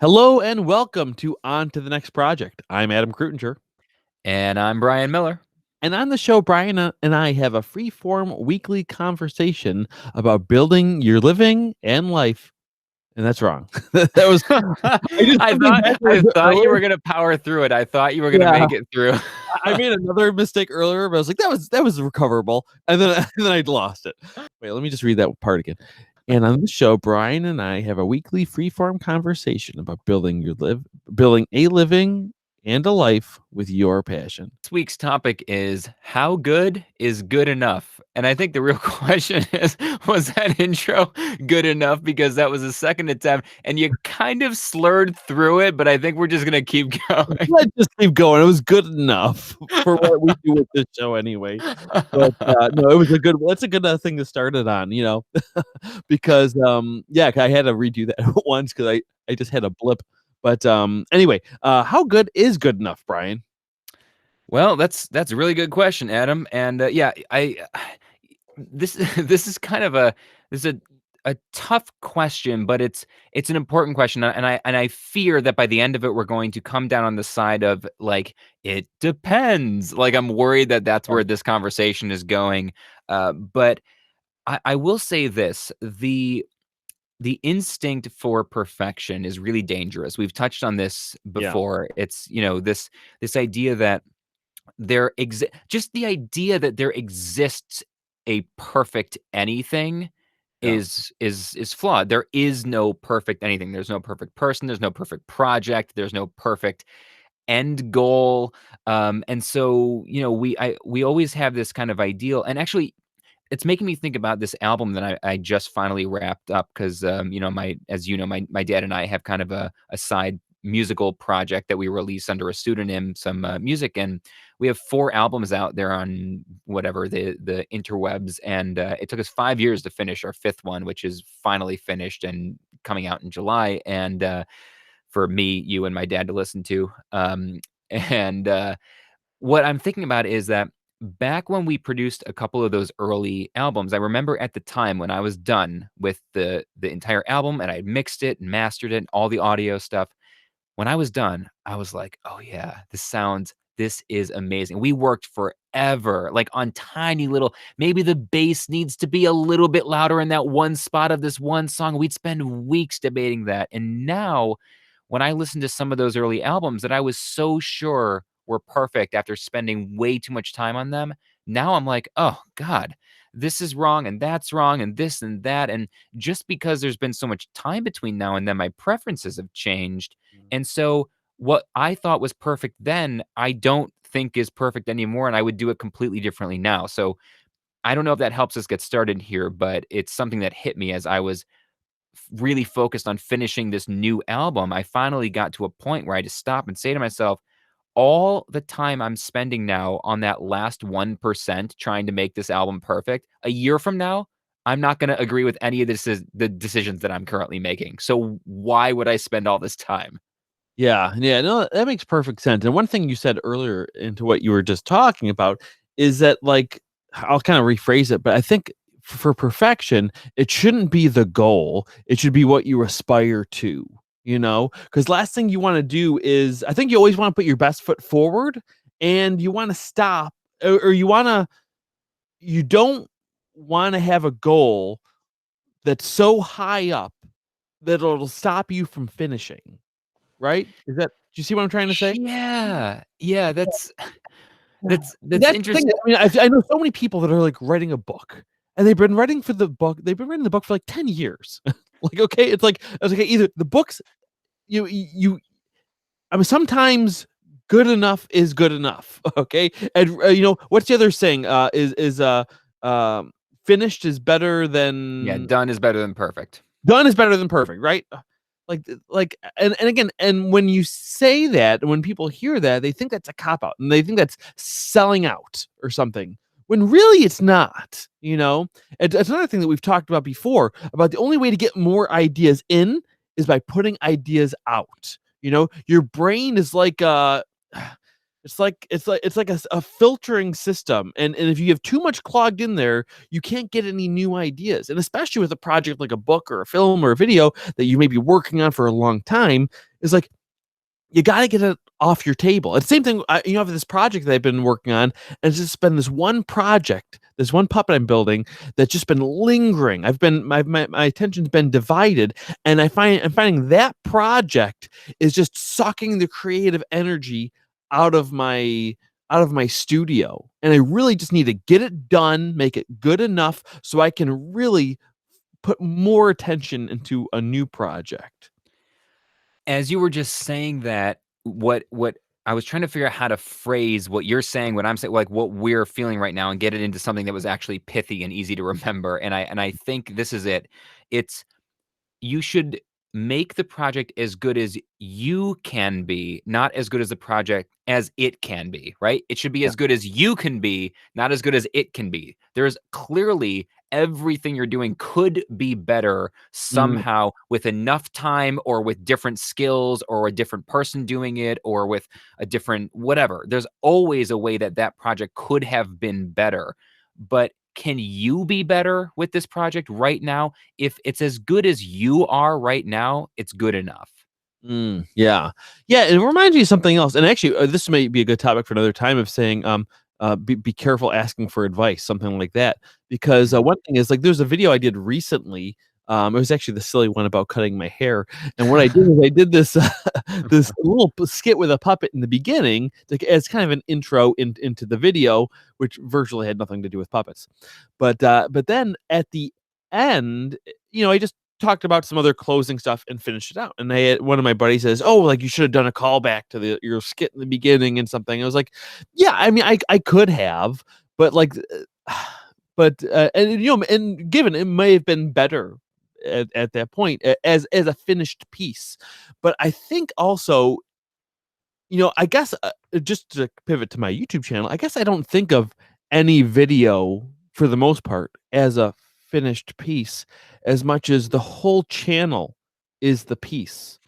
Hello and welcome to On to the Next Project. I'm Adam Krutinger. And I'm Brian Miller. And on the show, Brian and I have a free-form weekly conversation about building your living and life. And that's wrong. That was I did I something thought I backwards thought you earlier. were gonna power through it. I thought you were gonna Yeah, make it through. I made another mistake earlier, but I was like, that was recoverable, and then and then I lost it. Wait, let me just read that part again. And on the show, Brian and I have a weekly free-form conversation about building a living and a life with your passion. This week's topic is how good is good enough? And I think the real question is, was that intro good enough? Because that was a second attempt and you kind of slurred through it, but I think we're just gonna keep going. Let's just keep going. It was good enough for what we do with this show anyway. But, no, it was a good that's a good, thing to start it on, because, yeah, I had to redo that once because I just had a blip. But, anyway, how good is good enough, Brian? Well, that's a really good question, Adam. And yeah, this this is kind of a this is a tough question, but it's an important question, and I fear that by the end of it, we're going to come down on the side of like it depends. Like I'm worried that that's Yeah. where this conversation is going. But I will say this: the instinct for perfection is really dangerous. We've touched on this Yeah. before. It's this idea that just the idea that there exists a perfect anything Yeah. is flawed. There is no perfect anything. There's no perfect person, there's no perfect project, there's no perfect end goal. And so, we always have this kind of ideal. And actually, it's making me think about this album that I just finally wrapped up because my dad and I have kind of a side musical project that we release under a pseudonym, some music, and we have 4 albums out there on whatever the interwebs, and it took us 5 years to finish our 5th one, which is finally finished and coming out in July, and for me, you, and my dad to listen to. And what I'm thinking about is that back when we produced a couple of those early albums, I remember at the time when I was done with the entire album and I mixed it and mastered it and all the audio stuff. When I was done, I was like, "Oh yeah, this is amazing." We worked forever, like on tiny little maybe the bass needs to be a little bit louder in that one spot of this one song. We'd spend weeks debating that. And now when I listen to some of those early albums that I was so sure were perfect after spending way too much time on them, now I'm like, "Oh god, this is wrong and that's wrong and this and that." And just because there's been so much time between now and then, my preferences have changed. And so what I thought was perfect then, I don't think is perfect anymore, and I would do it completely differently now. So I don't know if that helps us get started here, but it's something that hit me as I was really focused on finishing this new album. I finally got to a point where I just stop and say to myself, all the time I'm spending now on that last 1% trying to make this album perfect, a year from now, I'm not going to agree with any of the decisions that I'm currently making. So why would I spend all this time? Yeah, yeah, no, that makes perfect sense. And one thing you said earlier into what you were just talking about is that, like, I'll kind of rephrase it, but I think for perfection, it shouldn't be the goal. It should be what you aspire to, Because last thing you want to do is, I think you always want to put your best foot forward, and you want to stop, or you don't want to have a goal that's so high up that it'll stop you from finishing. Right? Do you see what I'm trying to say? Yeah. Yeah, that's Yeah. that's That's the thing. interesting. I mean, I know so many people that are, like, writing a book, and they've been writing the book for, like, 10 years. Like, okay, it's okay, either the books you I mean, sometimes good enough is good enough, okay? And, what's the other saying? Um, finished is better Yeah, than done is better than perfect. done is better than perfect, right? And again, and when you say that, when people hear that, they think that's a cop out, and they think that's selling out or something, when really it's not, it's another thing that we've talked about before, about the only way to get more ideas in is by putting ideas out. Your brain is like, It's like a filtering system, and if you have too much clogged in there, you can't get any new ideas. And especially with a project like a book or a film or a video that you may be working on for a long time, is like you got to get it off your table. And same thing, I have this project that I've been working on, and it's just been this one project, this one puppet I'm building that's just been lingering. I've been my attention's been divided, and I'm finding that project is just sucking the creative energy out of my out of my studio. And I really just need to get it done, make it good enough so I can really put more attention into a new project. As you were just saying that, what I was trying to figure out how to phrase what you're saying, what I'm saying, like what we're feeling right now, and get it into something that was actually pithy and easy to remember. And I think this is it. It's you should make the project as good as you can be, not as good as the project as it can be, right? It should be Yeah. as good as you can be, not as good as it can be. There's clearly everything you're doing could be better Mm, somehow with enough time or with different skills or a different person doing it or with a different whatever. There's always a way that that project could have been better. But can you be better with this project right now? If it's as good as you are right now, it's good enough. yeah. Yeah, it reminds me of something else, and actually, this may be a good topic for another time of saying, be careful asking for advice, something like that. Because, Mhm. one thing is, like, there's a video I did recently, it was actually the silly one about cutting my hair, and what I did is I did this, this little skit with a puppet in the beginning, like, as kind of an intro into the video, which virtually had nothing to do with puppets. But then at the end, I just talked about some other closing stuff and finished it out. And one of my buddies says, "Oh, like you should have done a callback to your skit in the beginning and something." I was like, "Yeah, I mean, I could have, but like, and given it may have been better at that point as a finished piece, but I think also, I guess just to pivot to my YouTube channel, I guess I don't think of any video for the most part as a finished piece as much as the whole channel is the piece.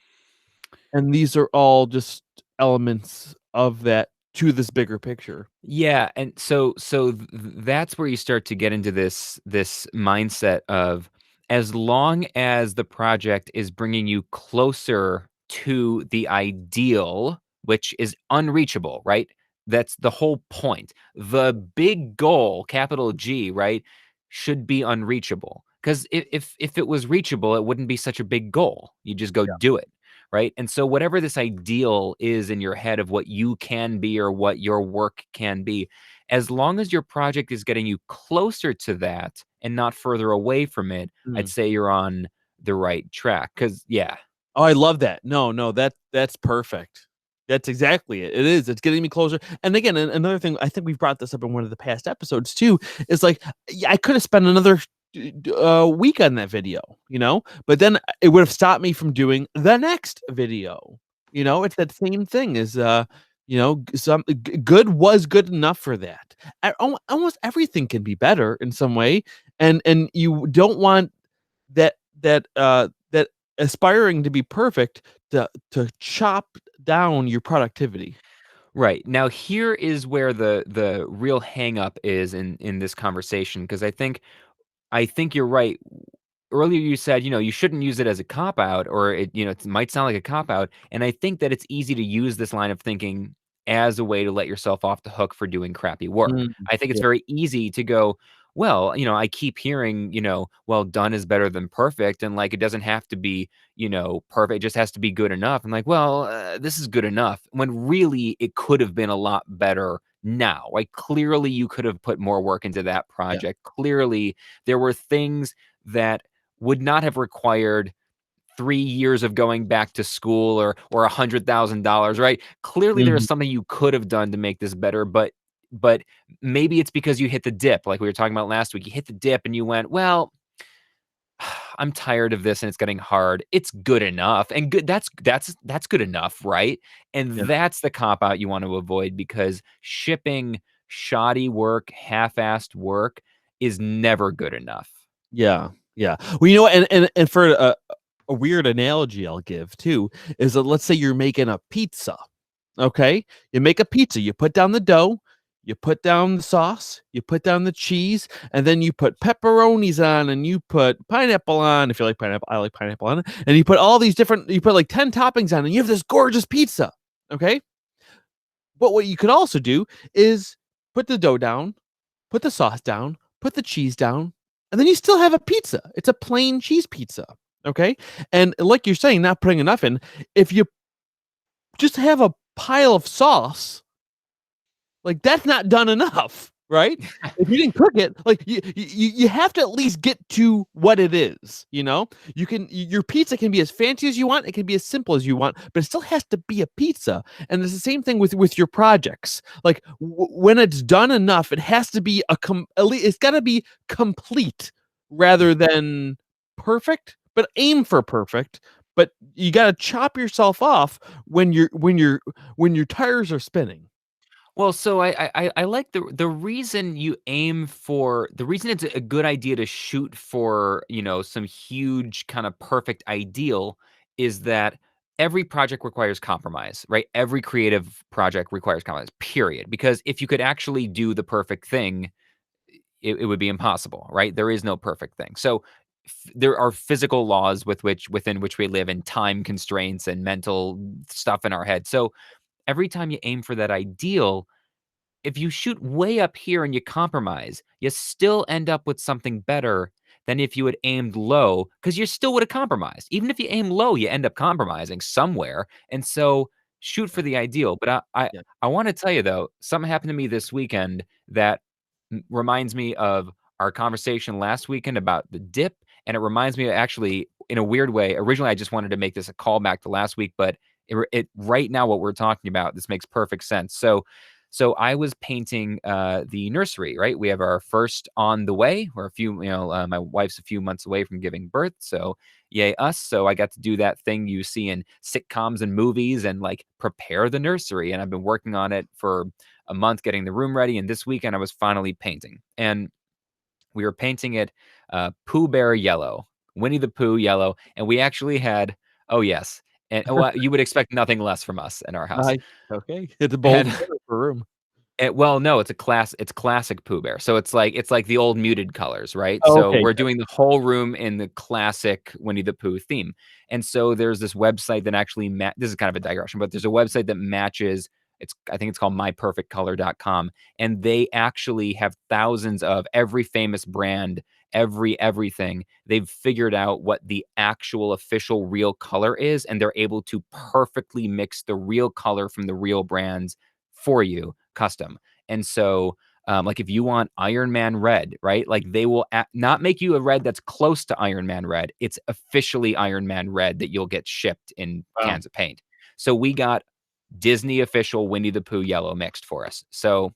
And these are all just elements of that to this bigger picture. Yeah, and that's where you start to get into this mindset of as long as the project is bringing you closer to the ideal, which is unreachable, right? That's the whole point. The big goal, capital G, right, should be unreachable. Because if it was reachable, it wouldn't be such a big goal. You just go Yeah. do it, right? And so whatever this ideal is in your head of what you can be or what your work can be, as long as your project is getting you closer to that and not further away from it, I'd Mm. say you're on the right track. Cause yeah. Oh, I love that. No, that's perfect. That's exactly it. It is. It's getting me closer. And again, another thing, I think we've brought this up in one of the past episodes too, is like, yeah, I could have spent another week on that video, but then it would have stopped me from doing the next video. It's that same thing as, good was good enough for that. Almost everything can be better in some way, and you don't want that aspiring to be perfect to chop down your productivity. Right. Now here is where the real hang up is in this conversation. Cause I think you're right. Earlier you said, you shouldn't use it as a cop out or it might sound like a cop out. And I think that it's easy to use this line of thinking as a way to let yourself off the hook for doing crappy work. Mm, I think it's yeah, very easy to go, well, I keep hearing, well, done is better than perfect. And like, it doesn't have to be, perfect. It just has to be good enough. And like, well, this is good enough when really it could have been a lot better now. Like, clearly you could have put more work into that yeah. project. Clearly there were things that would not have required 3 years of going back to school or $100,000, right? Clearly, there is Mhm. something you could have done to make this better, but maybe it's because you hit the dip, like we were talking about last week. You hit the dip and you went, "Well, I'm tired of this and it's getting hard. It's good enough." And good that's good enough, right? And Yeah. that's the cop out you want to avoid because shipping shoddy work, half-assed work is never good enough. Yeah. Yeah. Well, and for a weird analogy I'll give too is that let's say you're making a pizza, Okay, you make a pizza. You put down the dough, you put down the sauce, you put down the cheese, and then you put pepperonis on, and you put pineapple on. If you like pineapple, I like pineapple on it. And you put all these different. You put like 10 toppings on, and you have this gorgeous pizza. Okay, but what you could also do is put the dough down, put the sauce down, put the cheese down, and then you still have a pizza. It's a plain cheese pizza. Okay. And like you're saying, not putting enough in, if you just have a pile of sauce, like that's not done enough, right? If you didn't cook it, like you have to at least get to what it is. You can your pizza can be as fancy as you want, it can be as simple as you want, but it still has to be a pizza. And it's the same thing with your projects. Like when it's done enough, it has to be at least it's got to be complete rather than perfect, but aim for perfect. But you got to chop yourself off when your tires are spinning. Well, so I like the reason you aim for the reason it's a good idea to shoot for, some huge kind of perfect ideal is that every project requires compromise, right? Every creative project requires compromise, period. Because if you could actually do the perfect thing, it would be impossible, right? There is no perfect thing. So there are physical laws within which we live and time constraints and mental stuff in our head. So every time you aim for that ideal, if you shoot way up here and you compromise, you still end up with something better than if you had aimed low, because you still would have compromised. Even if you aim low, you end up compromising somewhere. And so shoot for the ideal. But Yeah. I want to tell you though, something happened to me this weekend that reminds me of our conversation last weekend about the dip. And it reminds me actually in a weird way. Originally, I just wanted to make this a callback to last week, but it right now what we're talking about, this makes perfect sense. So I was painting the nursery, right? We have our first on the way. We're a few, my wife's a few months away from giving birth. So yay us. So I got to do that thing you see in sitcoms and movies and like prepare the nursery. And I've been working on it for a month, getting the room ready. And this weekend I was finally painting. And we were painting it Pooh Bear yellow, Winnie the Pooh yellow. And we actually had, oh yes. And well, you would expect nothing less from us in our house. Nice. Okay. It's a bold And color for room. Well, no, it's classic Pooh Bear. So it's like the old muted colors, right? Oh, So okay. we're doing the whole room in the classic Winnie the Pooh theme. And so there's this website that actually this is kind of a digression, but there's a website that matches I think it's called myperfectcolor.com, and they actually have thousands of every famous brand, everything. They've figured out what the actual official real color is, and they're able to perfectly mix the real color from the real brands for you custom. And so, like if you want Iron Man red, right? Like they will not make you a red that's close to Iron Man red. It's officially Iron Man red that you'll get shipped in Wow. cans of paint. So we got Disney official Winnie the Pooh yellow mixed for us. So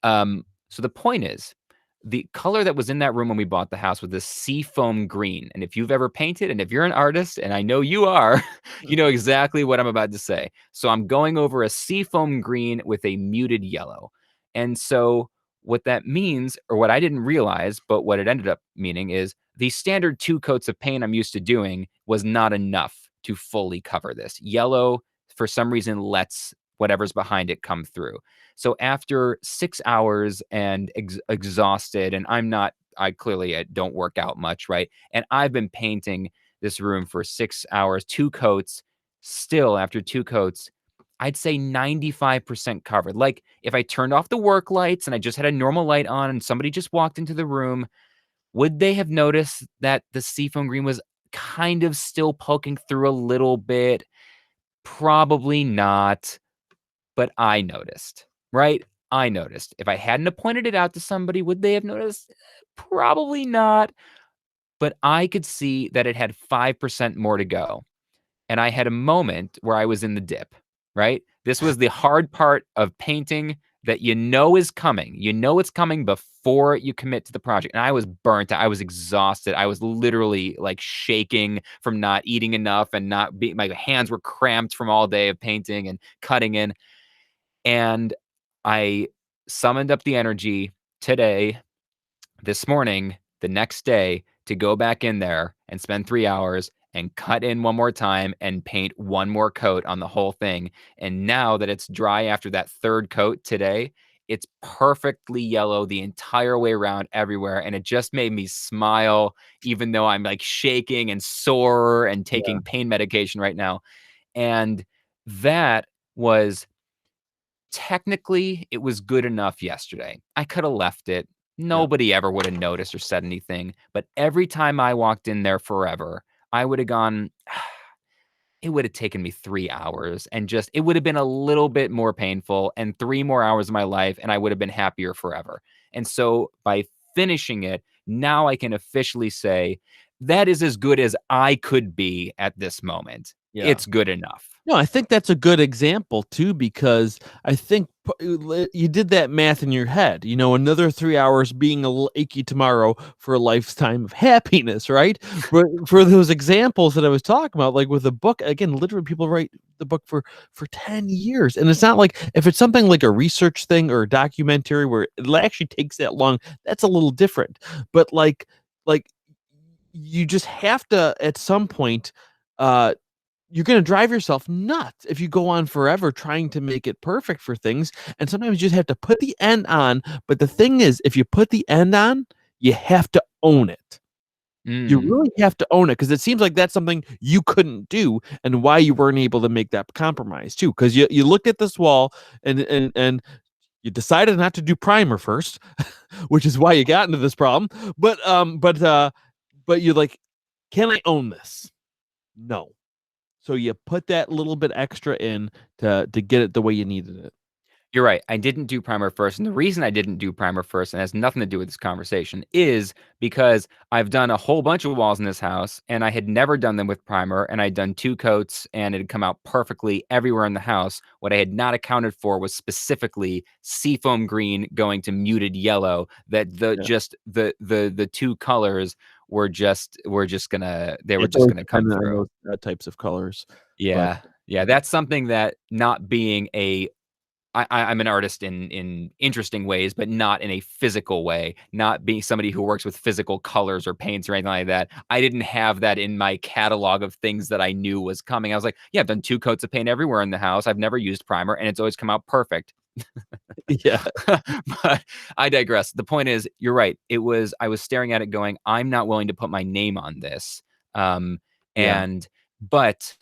the point is, the color that was in that room when we bought the house was this seafoam green. And if you've ever painted, and if you're an artist, and I know you are, you know exactly what I'm about to say. So I'm going over a seafoam green with a muted yellow. And so what that means, or what I didn't realize, but what it ended up meaning is the standard 2 coats of paint I'm used to doing was not enough to fully cover this. Yellow, for some reason, lets whatever's behind it come through. So after 6 hours and exhausted, and I clearly don't work out much, right? And I've been painting this room for 6 hours, 2 coats. Still, after 2 coats, I'd say 95% covered. Like if I turned off the work lights and I just had a normal light on and somebody just walked into the room, would they have noticed that the seafoam green was kind of still poking through a little bit? Probably not, but I noticed, right? I noticed. If I hadn't have pointed it out to somebody, would they have noticed? Probably not, but I could see that it had 5% more to go. And I had a moment where I was in the dip, right? This was the hard part of painting that you know is coming. You know it's coming before you commit to the project. And I was burnt. I was exhausted. I was literally like shaking from not eating enough and not being, my hands were cramped from all day of painting and cutting in. And I summoned up the energy today, this morning, the next day, to go back in there and spend 3 hours and cut in one more time and paint one more coat on the whole thing. And now that it's dry after that third coat today, it's perfectly yellow the entire way around everywhere. And it just made me smile, even though I'm like shaking and sore and Yeah. taking pain medication right now. And that was technically, it was good enough yesterday. I could have left it. Yeah. Nobody ever would have noticed or said anything. But every time I walked in there forever, I would have gone, it would have taken me 3 hours and just, it would have been a little bit more painful and 3 more hours of my life, and I would have been happier forever. And so by finishing it, now I can officially say that is as good as I could be at this moment. Yeah. It's good enough. No, I think that's a good example too, because I think you did that math in your head. Another 3 hours being a little achy tomorrow for a lifetime of happiness, right? But for those examples that I was talking about, like with a book, again, literally people write the book for 10 years, and it's not like if it's something like a research thing or a documentary where it actually takes that long. That's a little different, but like you just have to at some point. uh you're gonna drive yourself nuts if you go on forever trying to make it perfect for things, and sometimes you just have to put the end on, but the thing is, if you put the end on, you have to own it. You Mm. really have to own it, because it seems like that's something you couldn't do, and why you weren't able to make that compromise too. Because you looked at this wall, and you decided not to do primer first, which is why you got into this problem, but you're like, "Can I own this?" No. So you put that little bit extra in to get it the way you needed it. You're right. I didn't do primer first. And the reason I didn't do primer first, and has nothing to do with this conversation, is because I've done a whole bunch of walls in this house and I had never done them with primer. And I'd done 2 coats and it had come out perfectly everywhere in the house. What I had not accounted for was specifically seafoam green going to muted yellow, that Yeah. the two colors they were It's just always gonna come dependent on through. those, types of colors, but Yeah. Yeah. That's something that, not being a I'm an artist in interesting ways, but not in a physical way. Not being somebody who works with physical colors or paints or anything like that. I didn't have that in my catalog of things that I knew was coming. I was like, yeah, I've done 2 coats of paint everywhere in the house. I've never used primer, and it's always come out perfect. yeah. But I digress. The point is, you're right. I was staring at it going, I'm not willing to put my name on this. Um, Yeah. and but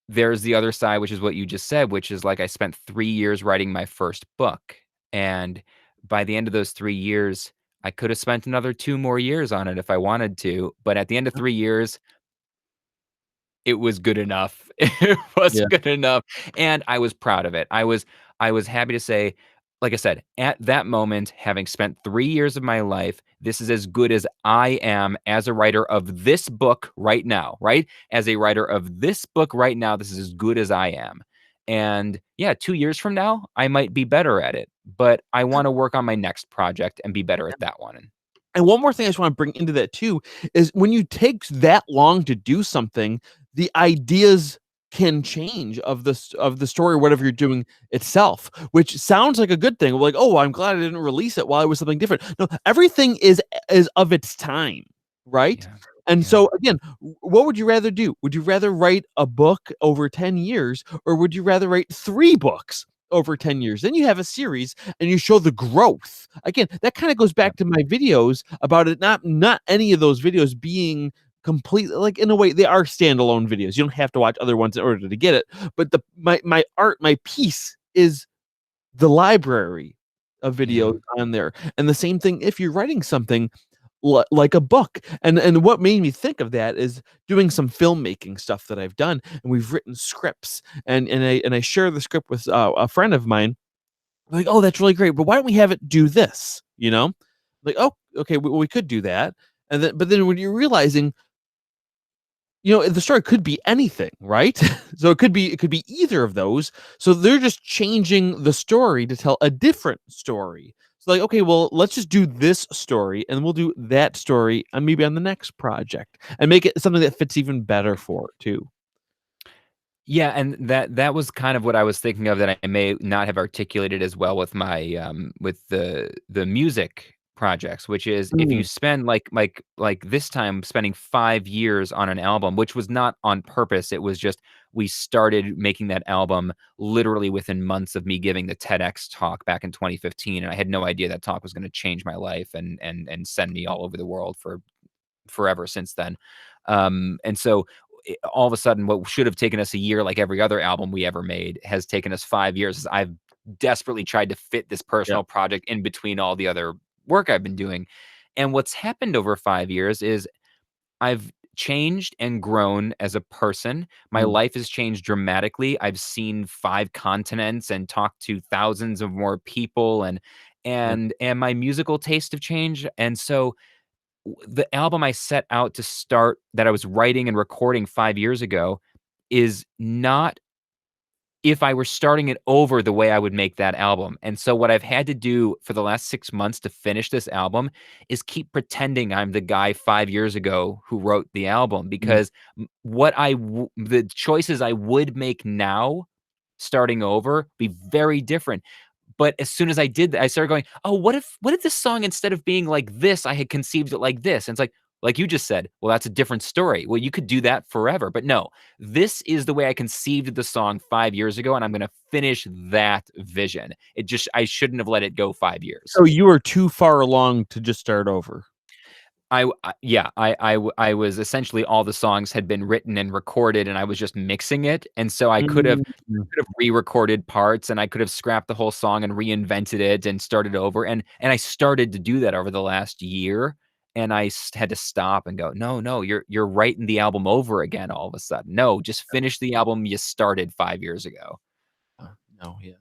there's the other side, which is what you just said, which is like I spent 3 years writing my first book, and by the end of those 3 years, I could have spent another 2 more years on it if I wanted to, but at the end of 3 years, it was good enough. It was Yeah. good enough, and I was proud of it. I was happy to say, like I said, at that moment, having spent 3 years of my life, this is as good as I am as a writer of this book right now, right? As a writer of this book right now, this is as good as I am. And yeah, 2 years from now, I might be better at it, but I wanna work on my next project and be better at that one. And one more thing I just wanna bring into that too is when you take that long to do something, the ideas can change of the story or whatever you're doing itself, which sounds like a good thing. Like, "Oh, I'm glad I didn't release it while it was something different." No, everything is of its time, right? Yeah, And yeah. so again, what would you rather do? Would you rather write a book over 10 years, or would you rather write 3 books over 10 years? Then you have a series and you show the growth. Again, that kinda goes Yep. back to my videos about it not any of those videos being completely, like, in a way, they are standalone videos. You don't have to watch other ones in order to get it, but my art, my piece is the library of Yeah. videos on there. And the same thing if you're writing something like a book. And what made me think of that is doing some filmmaking stuff that I've done, and we've written scripts, and I share the script with a friend of mine. Like, "Oh, that's really great, but why don't we have it do this?" Like, "Oh, okay, we could do that." But then when you're realizing, the story could be anything, right? So it could be either of those. So they're just changing the story to tell a different story. So like, okay, well, let's just do this story and we'll do that story and maybe on the next project and make it something that fits even better for it too. Yeah, and that was kind of what I was thinking of, that I may not have articulated as well with my, with the music projects, which is if you Mm, spend like this time spending 5 years on an album, which was not on purpose, it was just we started making that album literally within months of me giving the TEDx talk back in 2015, and I had no idea that talk was gonna change my life and send me all over the world for forever since then. And so all of a sudden, what should have taken us a year, like every other album we ever made, has taken us 5 years. As I've desperately tried to fit this yeah. personal project in between all the other work I've been doing. And what's happened over 5 years is I've changed and grown as a person. My Mm, life has changed dramatically. I've seen 5 continents and talked to thousands of more people yeah. and my musical taste have changed. And so the album I set out to start that I was writing and recording 5 years ago is not if I were starting it over the way I would make that album. And so what I've had to do for the last 6 months to finish this album is keep pretending I'm the guy 5 years ago who wrote the album Mm. because the choices I would make now starting over be very different. But as soon as I did that, I started going, "Oh, what if this song instead of being like this, I had conceived it like this?" And it's like you just said, "Well, that's a different story." Well, you could do that forever, but no. This is the way I conceived the song 5 years ago, and I'm gonna finish that vision. It just I shouldn't have let it go 5 years. So you were too far along to just start over. Yeah, I was essentially all the songs had been written and recorded, and I was just mixing it, and so Mm. could have re-recorded parts, and I could have scrapped the whole song and reinvented it and started over, and I started to do that over the last year, and had to stop and go, "No, no, you're writing the album over again all of a sudden. No, just finish the album you started 5 years ago," No, yeah.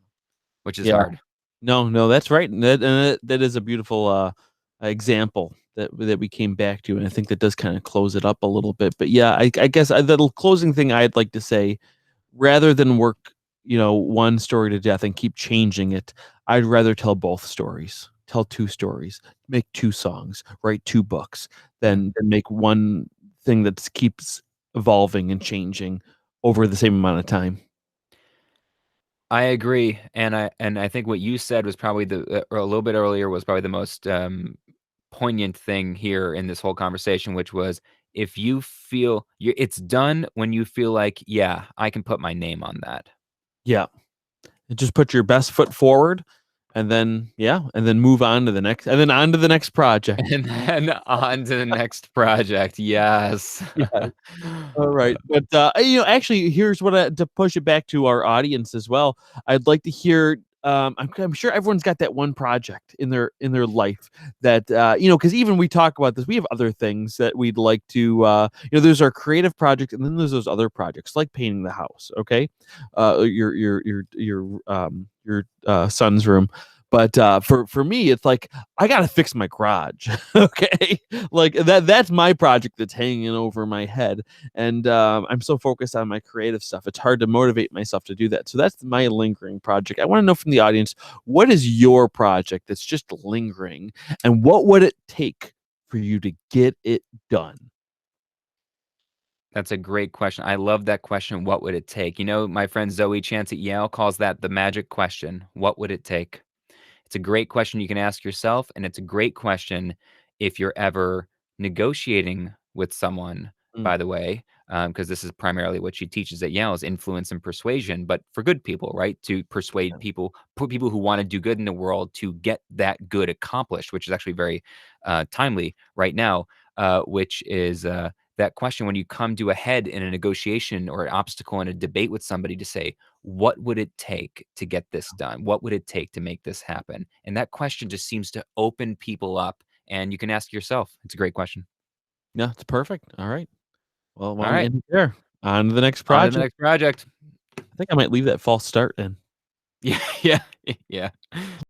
which is Yeah. hard. No, no, that's right, and that is a beautiful, example that we came back to, and I think that does kinda close it up a little bit, but yeah, I guess, the closing thing I'd like to say, rather than work, one story to death and keep changing it, I'd rather tell both stories. Tell 2 stories, make 2 songs, write 2 books, Yeah. than make one thing that keeps evolving and changing over the same amount of time. I agree, and I think what you said was probably or a little bit earlier was probably the most, poignant thing here in this whole conversation, which was if you feel it's done when you feel like, "Yeah, I can put my name on that." Yeah. Just put your best foot forward and then yeah, and then move on to the next and then on to the next project. And then on to the next project, yes. Yeah. All right. But, actually, here's what to push it back to our audience as well. I'd like to hear, I'm sure everyone's got that one project in their life that, because even we talk about this, we have other things that we'd like to, there's our creative project, and then there's those other projects like painting the house. Okay, your son's room. But for me, it's like I gotta fix my garage. Okay, like that's my project that's hanging over my head, and I'm so focused on my creative stuff. It's hard to motivate myself to do that. So that's my lingering project. I want to know from the audience, what is your project that's just lingering, and what would it take for you to get it done? That's a great question. I love that question, "What would it take?" You know, my friend Zoe Chance at Yale calls that the magic question, "What would it take?" It's a great question you can ask yourself, and it's a great question if you're ever negotiating with someone, Mm, by the way, because this is primarily what she teaches at Yale is influence and persuasion, but for good people, right? To persuade yeah. people, put people who want to do good in the world to get that good accomplished, which is actually very timely right now, which is that question when you come to a head in a negotiation or an obstacle in a debate with somebody to say, what would it take to get this done? What would it take to make this happen? And that question just seems to open people up, and you can ask yourself. It's a great question. Yeah, it's perfect. All right. Well, why All don't we right, end it there? On to the next on to the project. next project. I think I might leave that false start in. Yeah, yeah, yeah.